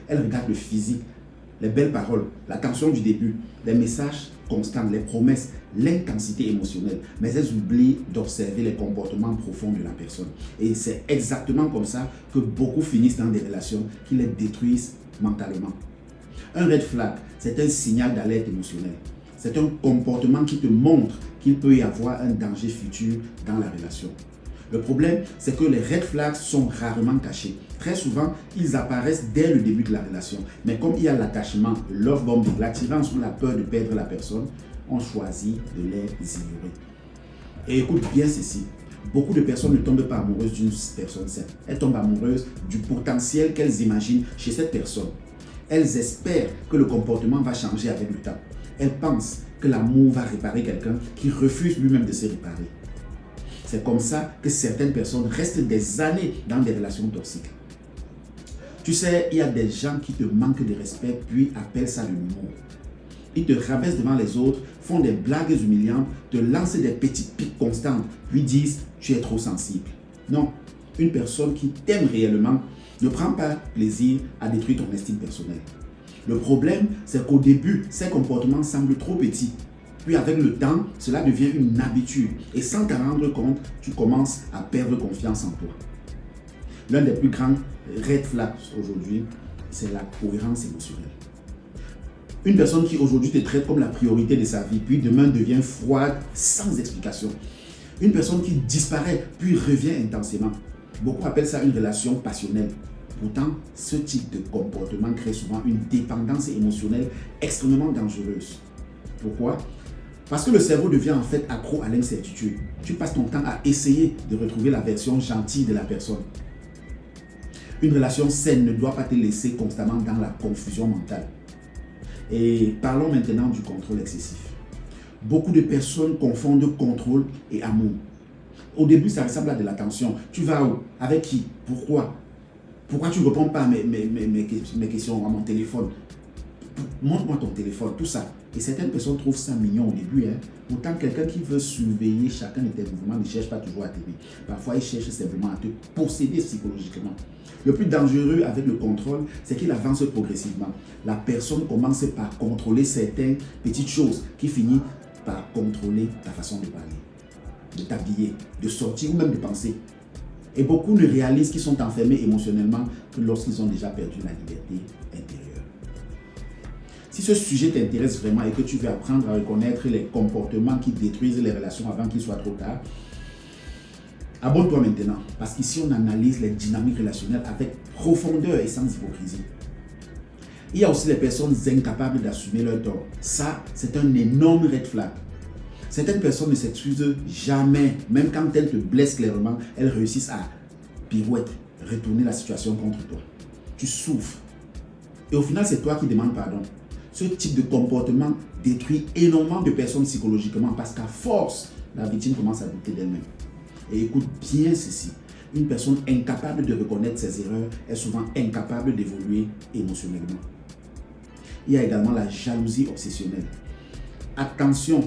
Elle regarde le physique, les belles paroles, l'attention du début, les messages constants, les promesses, l'intensité émotionnelle. Mais elles oublient d'observer les comportements profonds de la personne. Et c'est exactement comme ça que beaucoup finissent dans des relations qui les détruisent mentalement. Un red flag, c'est un signal d'alerte émotionnelle. C'est un comportement qui te montre qu'il peut y avoir un danger futur dans la relation. Le problème, c'est que les red flags sont rarement cachés. Très souvent, ils apparaissent dès le début de la relation. Mais comme il y a l'attachement, le love bombing, l'attirance ou la peur de perdre la personne, on choisit de les ignorer. Et écoute bien ceci. Beaucoup de personnes ne tombent pas amoureuses d'une personne saine. Elles tombent amoureuses du potentiel qu'elles imaginent chez cette personne. Elles espèrent que le comportement va changer avec le temps. Elles pensent que l'amour va réparer quelqu'un qui refuse lui-même de se réparer. C'est comme ça que certaines personnes restent des années dans des relations toxiques. Tu sais, il y a des gens qui te manquent de respect puis appellent ça de l'humour. Ils te rabaissent devant les autres, font des blagues humiliantes, te lancent des petites piques constantes, puis disent « tu es trop sensible ». Non, une personne qui t'aime réellement ne prend pas plaisir à détruire ton estime personnelle. Le problème, c'est qu'au début, ces comportements semblent trop petits. Puis avec le temps, cela devient une habitude. Et sans t'en rendre compte, tu commences à perdre confiance en toi. L'un des plus grands red flags aujourd'hui, c'est la cohérence émotionnelle. Une personne qui aujourd'hui te traite comme la priorité de sa vie, puis demain devient froide sans explication. Une personne qui disparaît, puis revient intensément. Beaucoup appellent ça une relation passionnelle. Pourtant, ce type de comportement crée souvent une dépendance émotionnelle extrêmement dangereuse. Pourquoi ? Parce que le cerveau devient en fait accro à l'incertitude. Tu passes ton temps à essayer de retrouver la version gentille de la personne. Une relation saine ne doit pas te laisser constamment dans la confusion mentale. Et parlons maintenant du contrôle excessif. Beaucoup de personnes confondent contrôle et amour. Au début, ça ressemble à de l'attention. Tu vas où? Avec qui? Pourquoi? Pourquoi tu ne réponds pas à mes questions, à mon téléphone? Montre-moi ton téléphone, tout ça. Et certaines personnes trouvent ça mignon au début. Pourtant, quelqu'un qui veut surveiller chacun de tes mouvements ne cherche pas toujours à t'aider. Parfois, il cherche simplement à te posséder psychologiquement. Le plus dangereux avec le contrôle, c'est qu'il avance progressivement. La personne commence par contrôler certaines petites choses qui finissent par contrôler ta façon de parler, de t'habiller, de sortir ou même de penser. Et beaucoup ne réalisent qu'ils sont enfermés émotionnellement que lorsqu'ils ont déjà perdu la liberté intérieure. Si ce sujet t'intéresse vraiment et que tu veux apprendre à reconnaître les comportements qui détruisent les relations avant qu'il soit trop tard, abonne-toi maintenant, parce qu'ici on analyse les dynamiques relationnelles avec profondeur et sans hypocrisie. Il y a aussi les personnes incapables d'assumer leur tort. Ça, c'est un énorme red flag. Certaines personnes ne s'excusent jamais, même quand elles te blessent clairement, elles réussissent à pirouetter, retourner la situation contre toi. Tu souffres. Et au final, c'est toi qui demandes pardon. Ce type de comportement détruit énormément de personnes psychologiquement parce qu'à force, la victime commence à douter d'elle-même. Et écoute bien ceci. Une personne incapable de reconnaître ses erreurs est souvent incapable d'évoluer émotionnellement. Il y a également la jalousie obsessionnelle. Attention,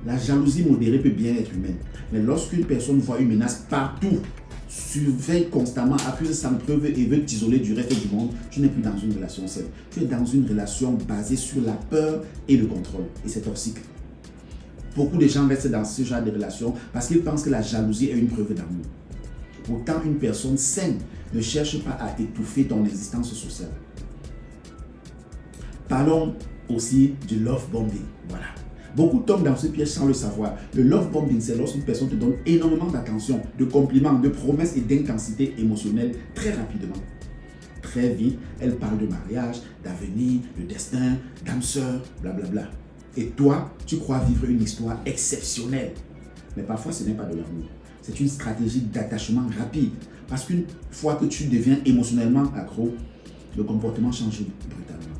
la jalousie modérée peut bien être humaine. Mais lorsqu'une personne voit une menace partout, surveille constamment, accuse sans preuve et veut t'isoler du reste du monde, tu n'es plus dans une relation saine. Tu es dans une relation basée sur la peur et le contrôle. Et c'est toxique. Beaucoup de gens restent dans ce genre de relation parce qu'ils pensent que la jalousie est une preuve d'amour. Pourtant, une personne saine ne cherche pas à étouffer ton existence sociale. Parlons aussi du love bombing. Voilà. Beaucoup tombent dans ce piège sans le savoir. Le love bombing, c'est lorsqu'une personne te donne énormément d'attention, de compliments, de promesses et d'intensité émotionnelle très rapidement. Très vite, elle parle de mariage, d'avenir, de destin, d'âme sœur, blablabla. Et toi, tu crois vivre une histoire exceptionnelle. Mais parfois, ce n'est pas de l'amour. C'est une stratégie d'attachement rapide. Parce qu'une fois que tu deviens émotionnellement accro, le comportement change brutalement.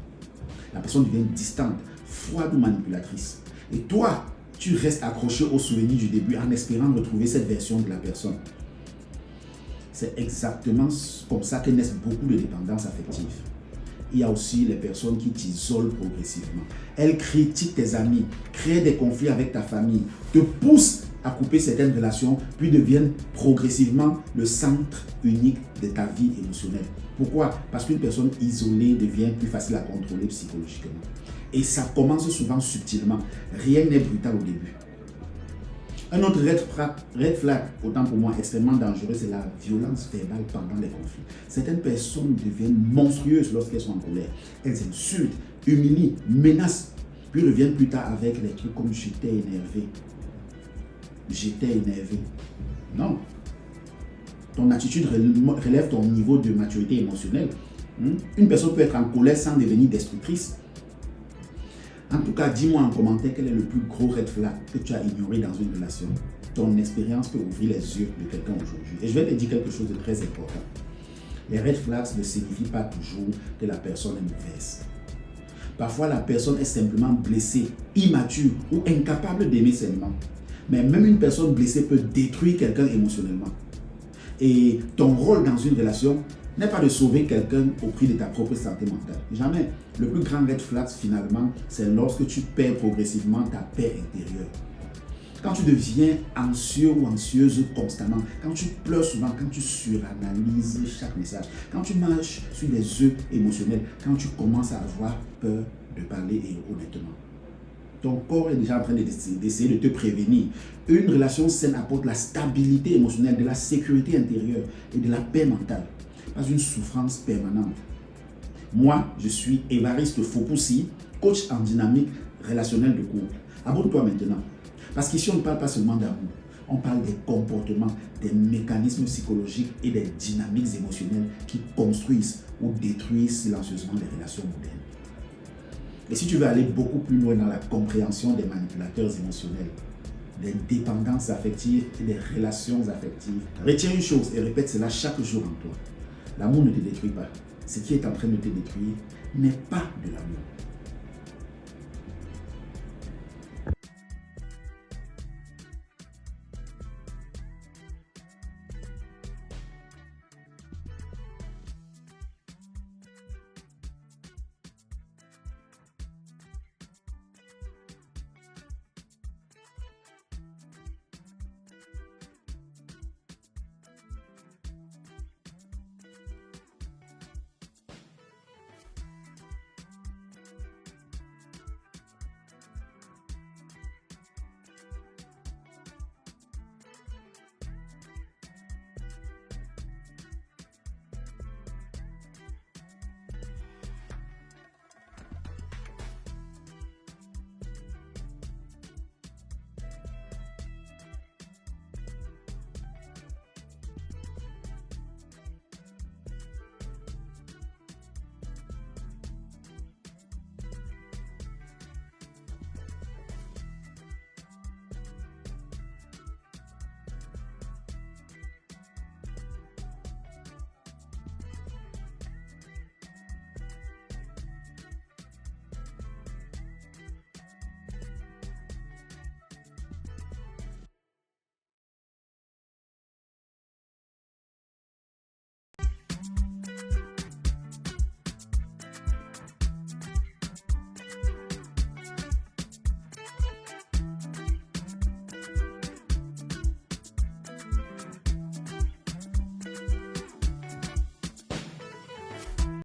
La personne devient distante, froide ou manipulatrice. Et toi, tu restes accroché au souvenir du début en espérant retrouver cette version de la personne. C'est exactement comme ça que naissent beaucoup de dépendances affectives. Il y a aussi les personnes qui t'isolent progressivement. Elles critiquent tes amis, créent des conflits avec ta famille, te poussent à couper certaines relations, puis deviennent progressivement le centre unique de ta vie émotionnelle. Pourquoi? Parce qu'une personne isolée devient plus facile à contrôler psychologiquement. Et ça commence souvent subtilement. Rien n'est brutal au début. Un autre red flag, autant pour moi extrêmement dangereux, c'est la violence verbale pendant les conflits. Certaines personnes deviennent monstrueuses lorsqu'elles sont en colère. Elles insultent, humilient, menacent, puis reviennent plus tard avec des trucs comme j'étais énervé. J'étais énervé. Non. Ton attitude relève ton niveau de maturité émotionnelle. Une personne peut être en colère sans devenir destructrice. En tout cas, dis-moi en commentaire quel est le plus gros red flag que tu as ignoré dans une relation. Ton expérience peut ouvrir les yeux de quelqu'un aujourd'hui. Et je vais te dire quelque chose de très important. Les red flags ne signifient pas toujours que la personne est mauvaise. Parfois, la personne est simplement blessée, immature ou incapable d'aimer sainement. Mais même une personne blessée peut détruire quelqu'un émotionnellement. Et ton rôle dans une relation n'est pas de sauver quelqu'un au prix de ta propre santé mentale. Jamais. Le plus grand red flag finalement, c'est lorsque tu perds progressivement ta paix intérieure. Quand tu deviens anxieux ou anxieuse constamment, quand tu pleures souvent, quand tu suranalyses chaque message, quand tu marches sur des œufs émotionnels, quand tu commences à avoir peur de parler honnêtement. Ton corps est déjà en train d'essayer de te prévenir. Une relation saine apporte la stabilité émotionnelle, de la sécurité intérieure et de la paix mentale. Pas une souffrance permanente. Moi, je suis Évariste Fopoussi, coach en dynamique relationnelle de couple. Abonne-toi maintenant. Parce qu'ici, on ne parle pas seulement d'amour. On parle des comportements, des mécanismes psychologiques et des dynamiques émotionnelles qui construisent ou détruisent silencieusement les relations modernes. Et si tu veux aller beaucoup plus loin dans la compréhension des manipulateurs émotionnels, des dépendances affectives et des relations affectives, retiens une chose et répète cela chaque jour en toi. L'amour ne te détruit pas. Ce qui est en train de te détruire n'est pas de l'amour.